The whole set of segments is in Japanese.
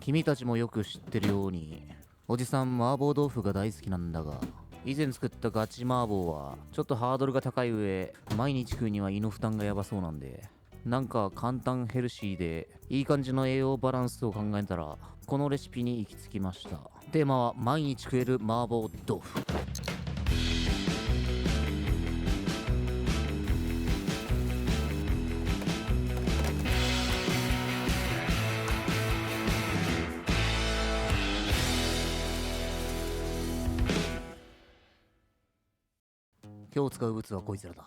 君たちもよく知ってるようにおじさん麻婆豆腐が大好きなんだが、以前作ったガチ麻婆はちょっとハードルが高い上、毎日食うには胃の負担がやばそうなんで、なんか簡単ヘルシーでいい感じの栄養バランスを考えたらこのレシピに行き着きました。テーマは毎日食える麻婆豆腐。今日使う物はこいつらだ。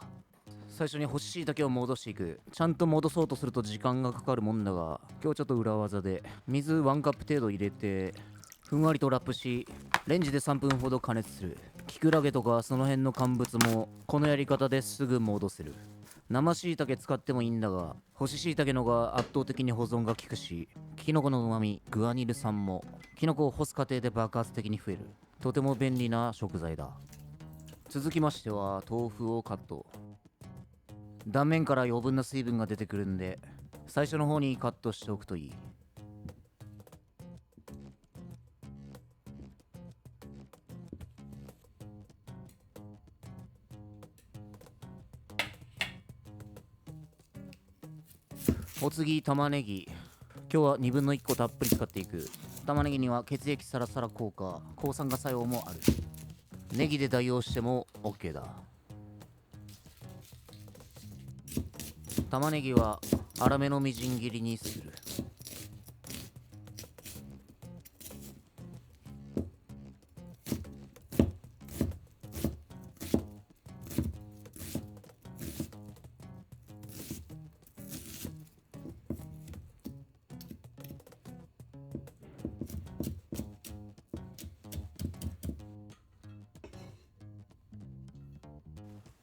最初に干し椎茸を戻していく。ちゃんと戻そうとすると時間がかかるもんだが、今日ちょっと裏技で水1カップ程度入れてふんわりとラップし、レンジで3分ほど加熱する。キクラゲとかその辺の乾物もこのやり方ですぐ戻せる。生椎茸使ってもいいんだが、干し椎茸のが圧倒的に保存が効くし、キノコの旨味グアニル酸もキノコを干す過程で爆発的に増える。とても便利な食材だ。続きましては豆腐をカット。断面から余分な水分が出てくるんで、最初の方にカットしておくといい。お次、玉ねぎ。今日は1分の1個たっぷり使っていく。玉ねぎには血液サラサラ効果、抗酸化作用もある。ネギで代用しても OK だ。玉ねぎは粗めのみじん切りにする。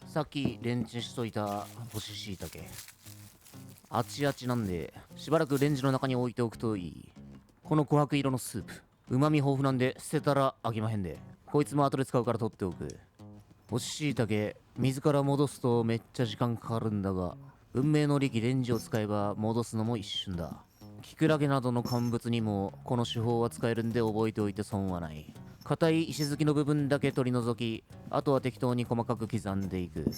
さっきレンチンしといた干し椎茸、あちあちなんでしばらくレンジの中に置いておくといい。この琥珀色のスープ、旨味豊富なんで捨てたらあきまへんで。こいつも後で使うから取っておく。干し椎茸、水から戻すとめっちゃ時間かかるんだが、運命の利器レンジを使えば戻すのも一瞬だ。キクラゲなどの乾物にもこの手法は使えるんで覚えておいて損はない。硬い石突きの部分だけ取り除き、あとは適当に細かく刻んでいく。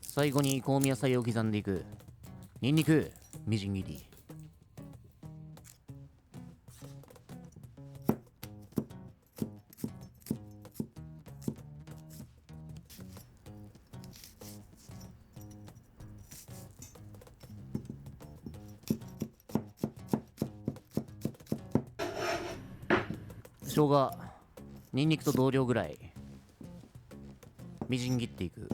最後に香味野菜を刻んでいく。ニンニクみじん切り、生姜、ニンニクと同量ぐらいみじん切っていく。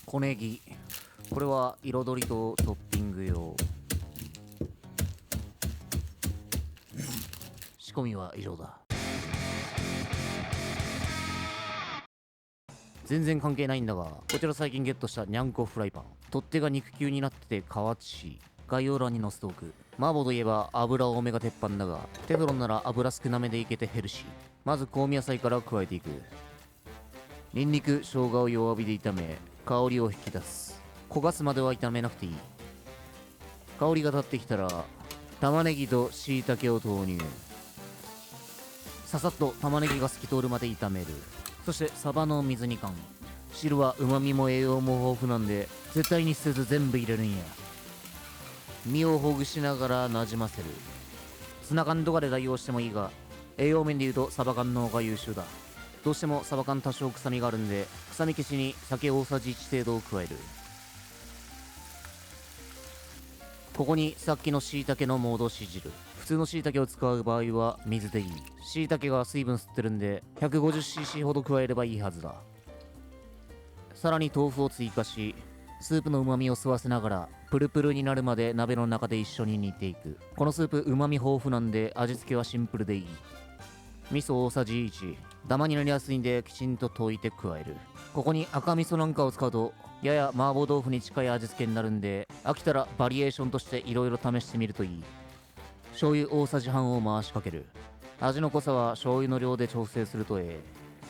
小ネギ、これは彩りとトッピング用。仕込みは以上だ。全然関係ないんだが、こちら最近ゲットしたにゃんこフライパン、取っ手が肉球になっててかわちし、概要欄に載せておく。麻婆といえば油多めが鉄板だが、テフロンなら油少なめでいけてヘルシー。まず香味野菜から加えていく。ニンニク、生姜を弱火で炒め、香りを引き出す。焦がすまでは炒めなくていい。香りが立ってきたら玉ねぎと椎茸を投入。ささっと玉ねぎが透き通るまで炒める。そしてサバの水煮缶、汁は旨味も栄養も豊富なんで絶対に捨てず全部入れるんや。身をほぐしながらなじませる。ツナ缶とかで代用してもいいが、栄養面で言うとサバ缶の方が優秀だ。どうしてもサバ缶多少臭みがあるんで、臭み消しに酒大さじ1程度を加える。ここにさっきの椎茸の戻し汁。普通の椎茸を使う場合は水でいい。椎茸が水分吸ってるんで 150cc ほど加えればいいはずだ。さらに豆腐を追加し、スープの旨味を吸わせながらプルプルになるまで鍋の中で一緒に煮ていく。このスープ旨味豊富なんで味付けはシンプルでいい。味噌大さじ1、ダマになりやすいんできちんと溶いて加える。ここに赤味噌なんかを使うとやや麻婆豆腐に近い味付けになるんで、飽きたらバリエーションとしていろいろ試してみるといい。醤油大さじ半を回しかける。味の濃さは醤油の量で調整すると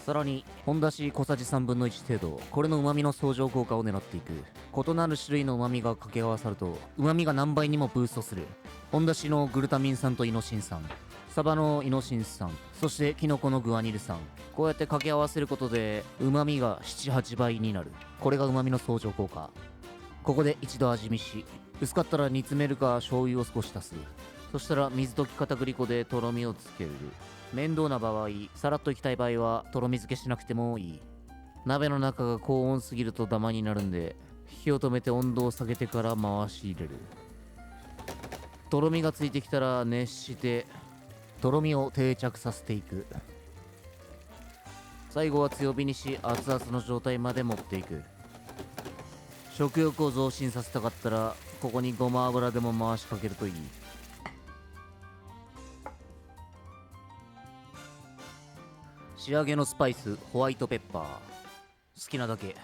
さらに本だし小さじ3分の1程度、これの旨味の相乗効果を狙っていく。異なる種類の旨味が掛け合わさると旨味が何倍にもブーストする。本だしのグルタミン酸とイノシン酸、サバのイノシン酸、そしてキノコのグアニル酸、こうやって掛け合わせることで旨味が7、8倍になる。これが旨味の相乗効果。ここで一度味見し、薄かったら煮詰めるか醤油を少し足す。そしたら水溶き片栗粉でとろみをつける。面倒な場合、さらっといきたい場合はとろみ付けしなくてもいい。鍋の中が高温すぎるとダマになるんで、火を止めて温度を下げてから回し入れる。とろみがついてきたら熱してとろみを定着させていく。最後は強火にし熱々の状態まで持っていく。食欲を増進させたかったらここにごま油でも回しかけるといい。仕上げのスパイス、ホワイトペッパー、好きなだけ。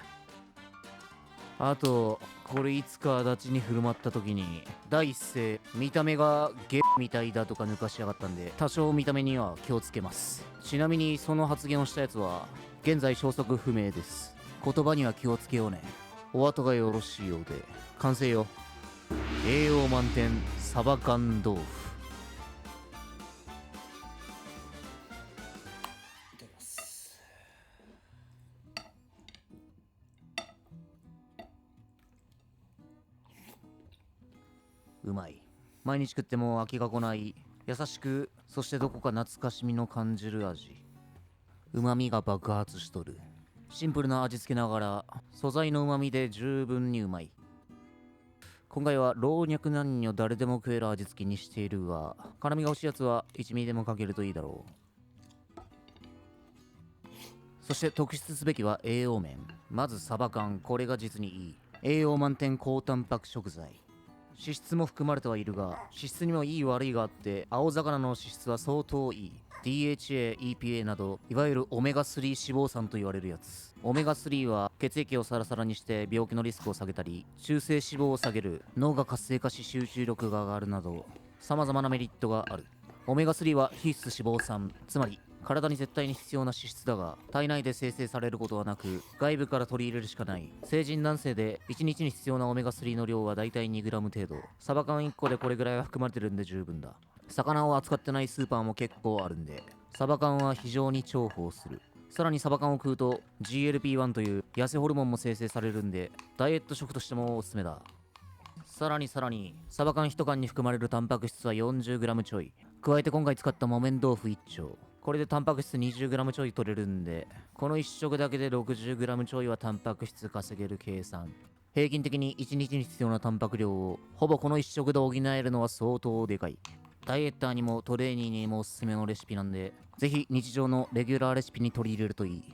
あとこれいつか足立に振る舞った時に第一声見た目がゲみたいだとか抜かしやがったんで、多少見た目には気をつけます。ちなみにその発言をしたやつは現在消息不明です。言葉には気をつけようね。お後がよろしいようで。完成よ。栄養満点サバ缶豆腐。うまい。毎日食っても飽きがこない。優しく、そしてどこか懐かしみの感じる味。旨味が爆発しとる。シンプルな味付けながら素材の旨味で十分にうまい。今回は老若男女誰でも食える味付けにしているが、辛みが欲しいやつは1ミリでもかけるといいだろう。そして特筆すべきは栄養面。まずサバ缶、これが実にいい。栄養満点高タンパク食材。脂質も含まれてはいるが、脂質にもいい悪いがあって、青魚の脂質は相当いい。DHA、EPA など、いわゆるオメガ3脂肪酸と言われるやつ。オメガ3は血液をサラサラにして病気のリスクを下げたり、中性脂肪を下げる、脳が活性化し集中力が上がるなど、様々なメリットがある。オメガ3は必須脂肪酸、つまり体に絶対に必要な脂質だが、体内で生成されることはなく、外部から取り入れるしかない。成人男性で1日に必要なオメガ3の量はだいたい 2g 程度。サバ缶1個でこれぐらいは含まれてるんで十分だ。魚を扱ってないスーパーも結構あるんで、サバ缶は非常に重宝する。さらにサバ缶を食うと GLP-1 という痩せホルモンも生成されるんで、ダイエット食としてもおすすめだ。さらにサバ缶1缶に含まれるタンパク質は 40g ちょい。加えて今回使った木綿豆腐1丁。これでタンパク質 20g ちょい取れるんで、この1食だけで 60g ちょいはタンパク質稼げる計算。平均的に1日に必要なタンパク量をほぼこの1食で補えるのは相当でかい。ダイエッターにもトレーニーにもおすすめのレシピなんで、ぜひ日常のレギュラーレシピに取り入れるといい。